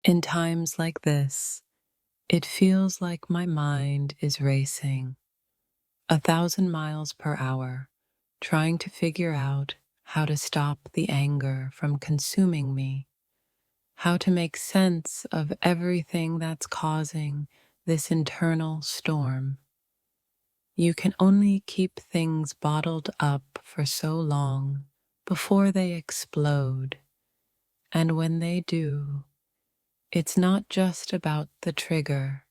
In times like this, it feels like my mind is racing 1,000 miles per hour, trying to figure out how to stop the anger from consuming me, how to make sense of everything that's causing this internal storm. You can only keep things bottled up for so long before they explode, and when they do, it's not just about the trigger.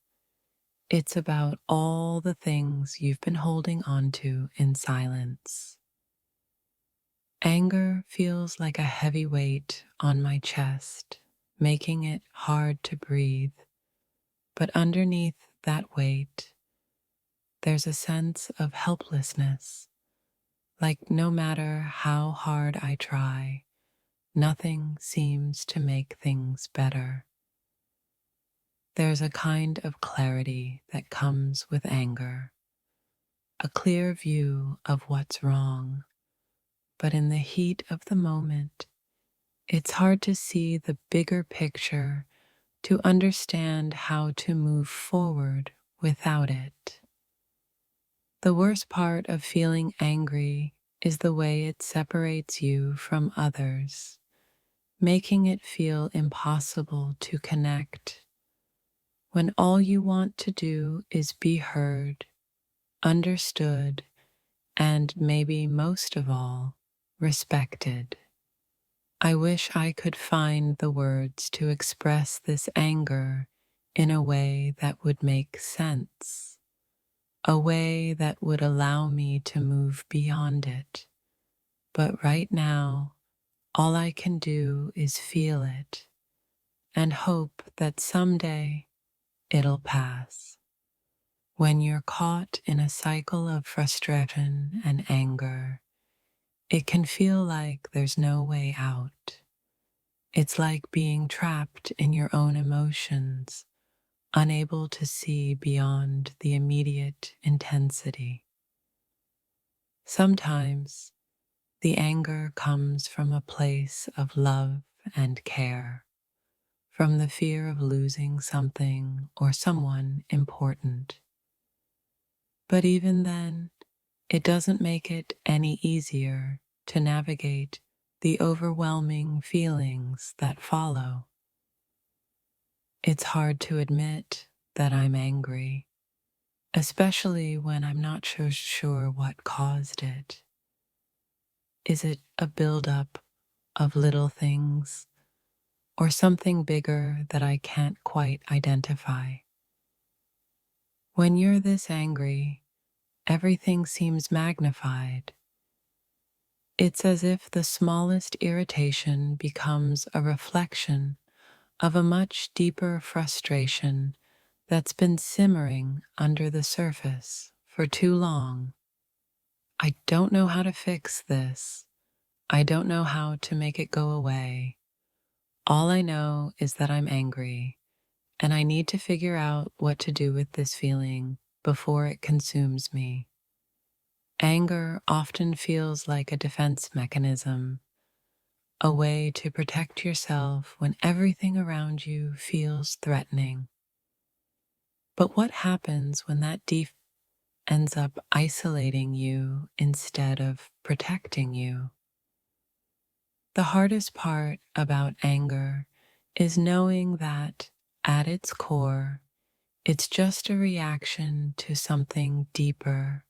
It's about all the things you've been holding onto in silence. Anger feels like a heavy weight on my chest, making it hard to breathe. But underneath that weight, there's a sense of helplessness, like no matter how hard I try, nothing seems to make things better. There's a kind of clarity that comes with anger, a clear view of what's wrong, but in the heat of the moment, it's hard to see the bigger picture, to understand how to move forward without it. The worst part of feeling angry is the way it separates you from others, making it feel impossible to connect when all you want to do is be heard, understood, and maybe most of all, respected. I wish I could find the words to express this anger in a way that would make sense, a way that would allow me to move beyond it. But right now, all I can do is feel it and hope that someday it'll pass. When you're caught in a cycle of frustration and anger, it can feel like there's no way out. It's like being trapped in your own emotions, unable to see beyond the immediate intensity. Sometimes the anger comes from a place of love and care, from the fear of losing something or someone important. But even then, it doesn't make it any easier to navigate the overwhelming feelings that follow. It's hard to admit that I'm angry, especially when I'm not so sure what caused it. Is it a buildup of little things or something bigger that I can't quite identify? When you're this angry, everything seems magnified. It's as if the smallest irritation becomes a reflection of a much deeper frustration that's been simmering under the surface for too long. I don't know how to fix this. I don't know how to make it go away. All I know is that I'm angry, and I need to figure out what to do with this feeling before it consumes me. Anger often feels like a defense mechanism, a way to protect yourself when everything around you feels threatening. But what happens when that ends up isolating you instead of protecting you? The hardest part about anger is knowing that, at its core, it's just a reaction to something deeper: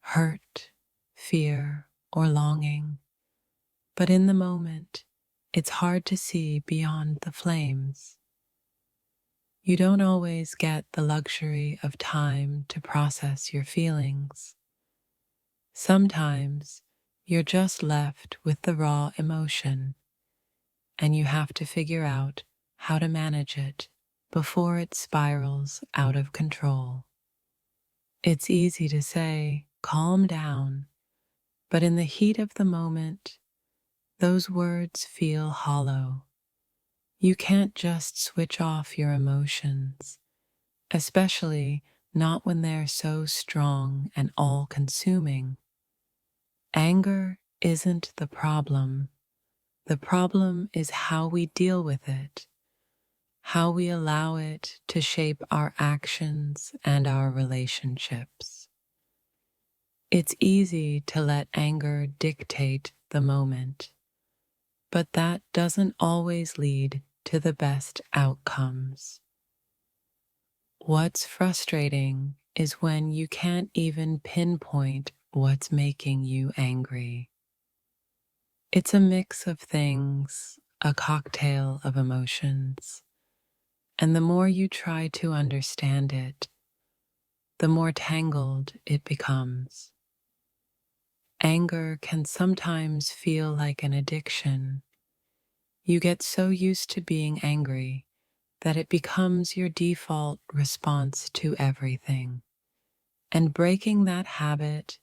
hurt, fear, or longing. But in the moment, it's hard to see beyond the flames. You don't always get the luxury of time to process your feelings. Sometimes you're just left with the raw emotion, and you have to figure out how to manage it before it spirals out of control. It's easy to say, calm down, but in the heat of the moment, those words feel hollow. You can't just switch off your emotions, especially not when they're so strong and all-consuming. Anger isn't the problem. The problem is how we deal with it. how we allow it to shape our actions and our relationships. It's easy to let anger dictate the moment, but that doesn't always lead to the best outcomes. What's frustrating is when you can't even pinpoint what's making you angry. It's a mix of things, a cocktail of emotions, and the more you try to understand it, the more tangled it becomes. Anger can sometimes feel like an addiction. You get so used to being angry that it becomes your default response to everything. And breaking that habit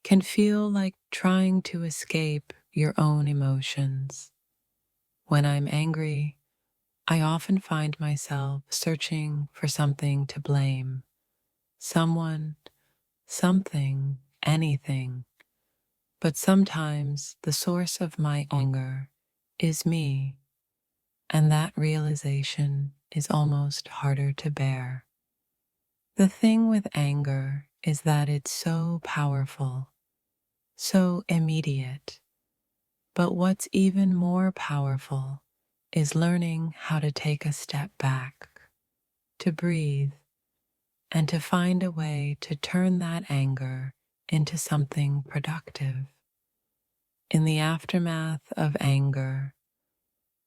can feel like trying to escape your own emotions. When I'm angry, I often find myself searching for something to blame. Someone, something, anything. But sometimes the source of my anger is me, and that realization is almost harder to bear. The thing with anger is that it's so powerful, so immediate. But what's even more powerful is learning how to take a step back, to breathe, and to find a way to turn that anger into something productive. In the aftermath of anger,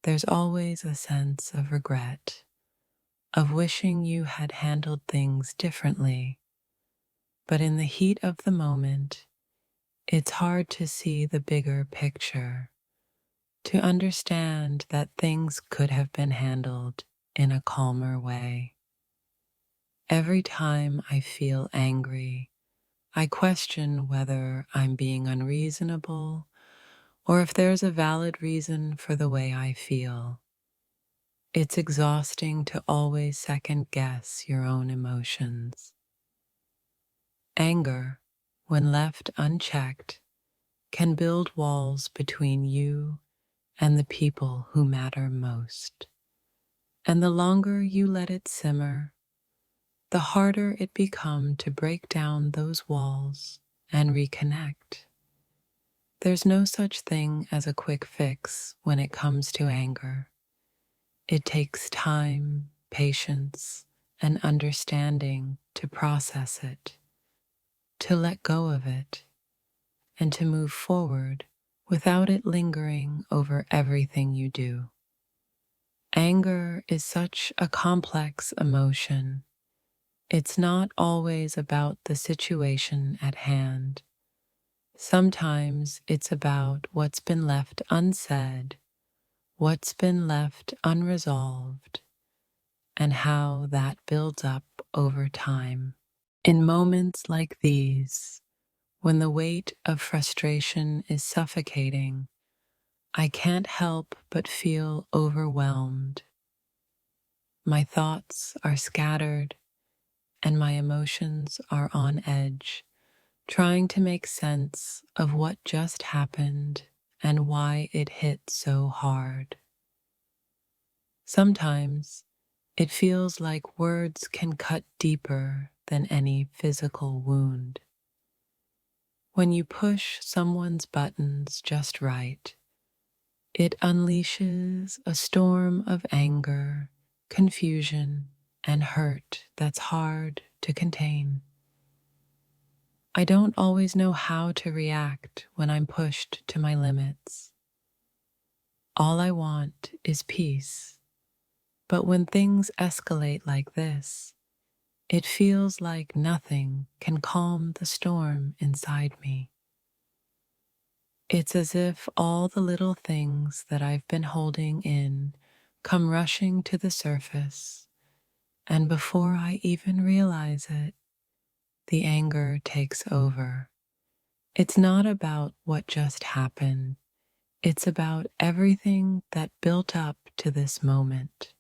there's always a sense of regret, of wishing you had handled things differently. But in the heat of the moment, it's hard to see the bigger picture, to understand that things could have been handled in a calmer way. Every time I feel angry, I question whether I'm being unreasonable or if there's a valid reason for the way I feel. It's exhausting to always second guess your own emotions. Anger, when left unchecked, can build walls between you and the people who matter most. And the longer you let it simmer, the harder it becomes to break down those walls and reconnect. There's no such thing as a quick fix when it comes to anger. It takes time, patience, and understanding to process it, to let go of it, and to move forward without it lingering over everything you do. Anger is such a complex emotion. It's not always about the situation at hand. Sometimes it's about what's been left unsaid, what's been left unresolved, and how that builds up over time. In moments like these, when the weight of frustration is suffocating, I can't help but feel overwhelmed. My thoughts are scattered and my emotions are on edge, trying to make sense of what just happened and why it hit so hard. Sometimes it feels like words can cut deeper than any physical wound. When you push someone's buttons just right, it unleashes a storm of anger, confusion, and hurt that's hard to contain. I don't always know how to react when I'm pushed to my limits. All I want is peace. But when things escalate like this, it feels like nothing can calm the storm inside me. It's as if all the little things that I've been holding in come rushing to the surface, and before I even realize it, the anger takes over. It's not about what just happened. It's about everything that built up to this moment.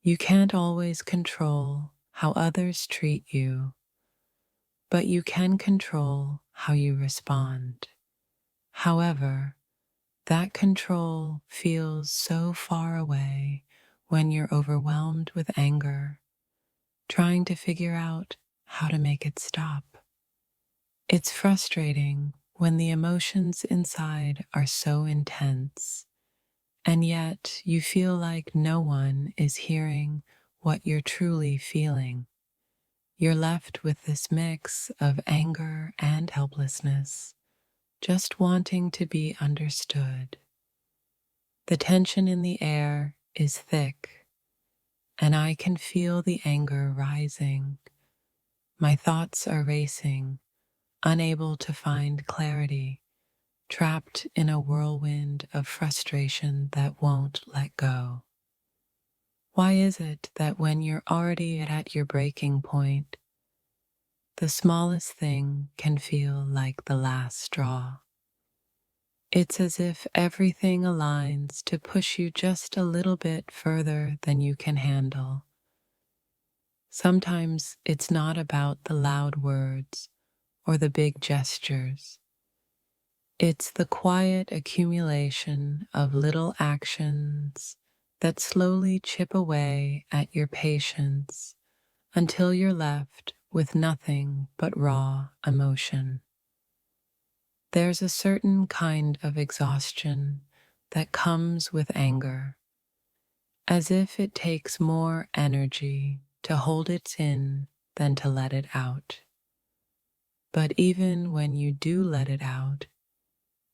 You can't always control how others treat you, but you can control how you respond. However, that control feels so far away when you're overwhelmed with anger, trying to figure out how to make it stop. It's frustrating when the emotions inside are so intense, and yet you feel like no one is hearing what you're truly feeling. You're left with this mix of anger and helplessness, just wanting to be understood. The tension in the air is thick, and I can feel the anger rising. My thoughts are racing, unable to find clarity, trapped in a whirlwind of frustration that won't let go. Why is it that when you're already at your breaking point, the smallest thing can feel like the last straw? It's as if everything aligns to push you just a little bit further than you can handle. Sometimes it's not about the loud words or the big gestures. It's the quiet accumulation of little actions that slowly chip away at your patience until you're left with nothing but raw emotion. There's a certain kind of exhaustion that comes with anger, as if it takes more energy to hold it in than to let it out. But even when you do let it out,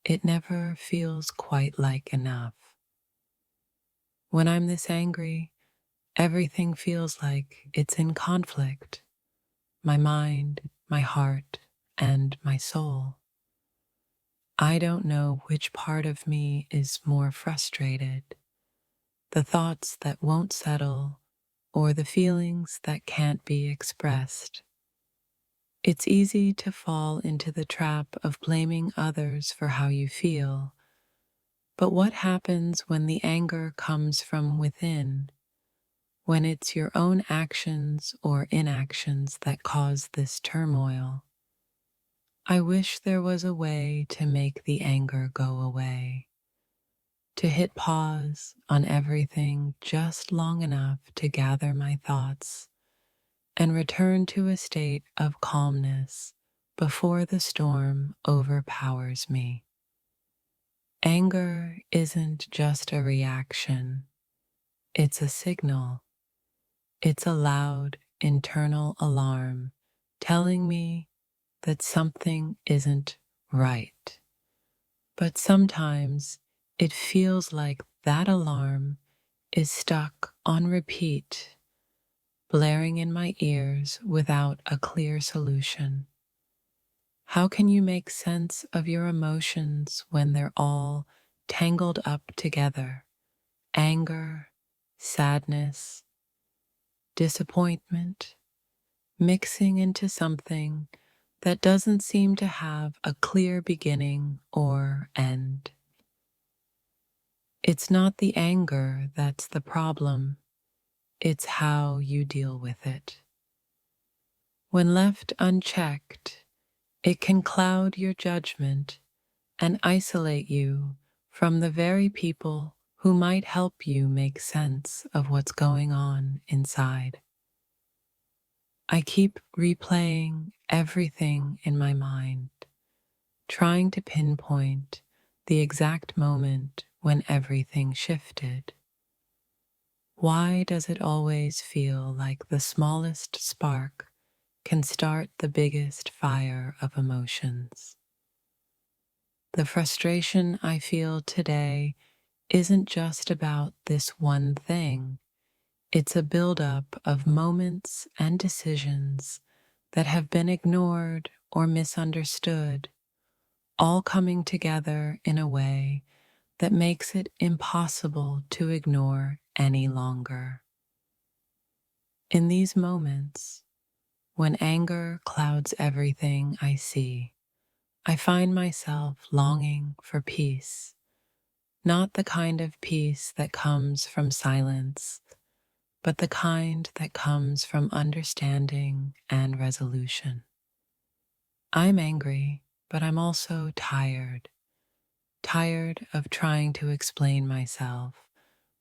it never feels quite like enough. When I'm this angry, everything feels like it's in conflict. My mind, my heart, and my soul. I don't know which part of me is more frustrated, the thoughts that won't settle or the feelings that can't be expressed. It's easy to fall into the trap of blaming others for how you feel, but what happens when the anger comes from within, when it's your own actions or inactions that cause this turmoil? I wish there was a way to make the anger go away, to hit pause on everything just long enough to gather my thoughts and return to a state of calmness before the storm overpowers me. Anger isn't just a reaction, it's a signal. It's a loud internal alarm telling me that something isn't right. But sometimes it feels like that alarm is stuck on repeat, blaring in my ears without a clear solution. How can you make sense of your emotions when they're all tangled up together? Anger, sadness, disappointment, mixing into something that doesn't seem to have a clear beginning or end. It's not the anger that's the problem, it's how you deal with it. When left unchecked, it can cloud your judgment and isolate you from the very people who might help you make sense of what's going on inside. I keep replaying everything in my mind, trying to pinpoint the exact moment when everything shifted. Why does it always feel like the smallest spark can start the biggest fire of emotions? The frustration I feel today isn't just about this one thing. It's a buildup of moments and decisions that have been ignored or misunderstood, all coming together in a way that makes it impossible to ignore any longer. In these moments, when anger clouds everything I see, I find myself longing for peace, not the kind of peace that comes from silence, but the kind that comes from understanding and resolution. I'm angry, but I'm also tired, tired of trying to explain myself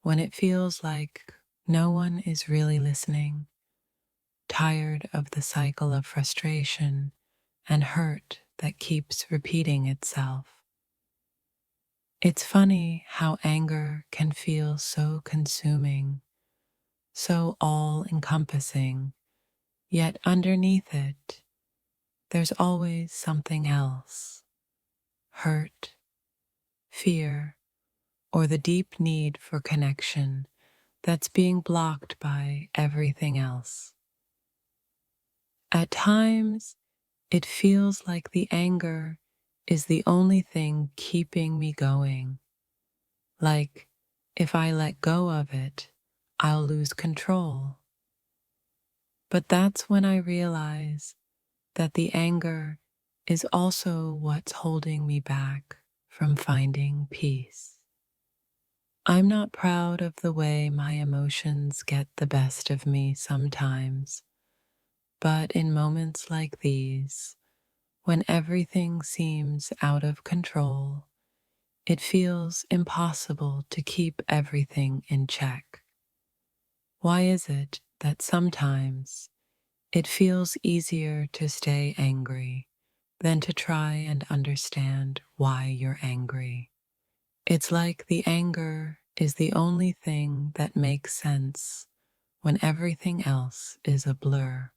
when it feels like no one is really listening, tired of the cycle of frustration and hurt that keeps repeating itself. It's funny how anger can feel so consuming, so all encompassing, yet underneath it, there's always something else: hurt, fear, or the deep need for connection that's being blocked by everything else. At times, it feels like the anger is the only thing keeping me going. Like, if I let go of it, I'll lose control. But that's when I realize that the anger is also what's holding me back from finding peace. I'm not proud of the way my emotions get the best of me sometimes, but in moments like these, when everything seems out of control, it feels impossible to keep everything in check. Why is it that sometimes it feels easier to stay angry than to try and understand why you're angry? It's like the anger is the only thing that makes sense when everything else is a blur.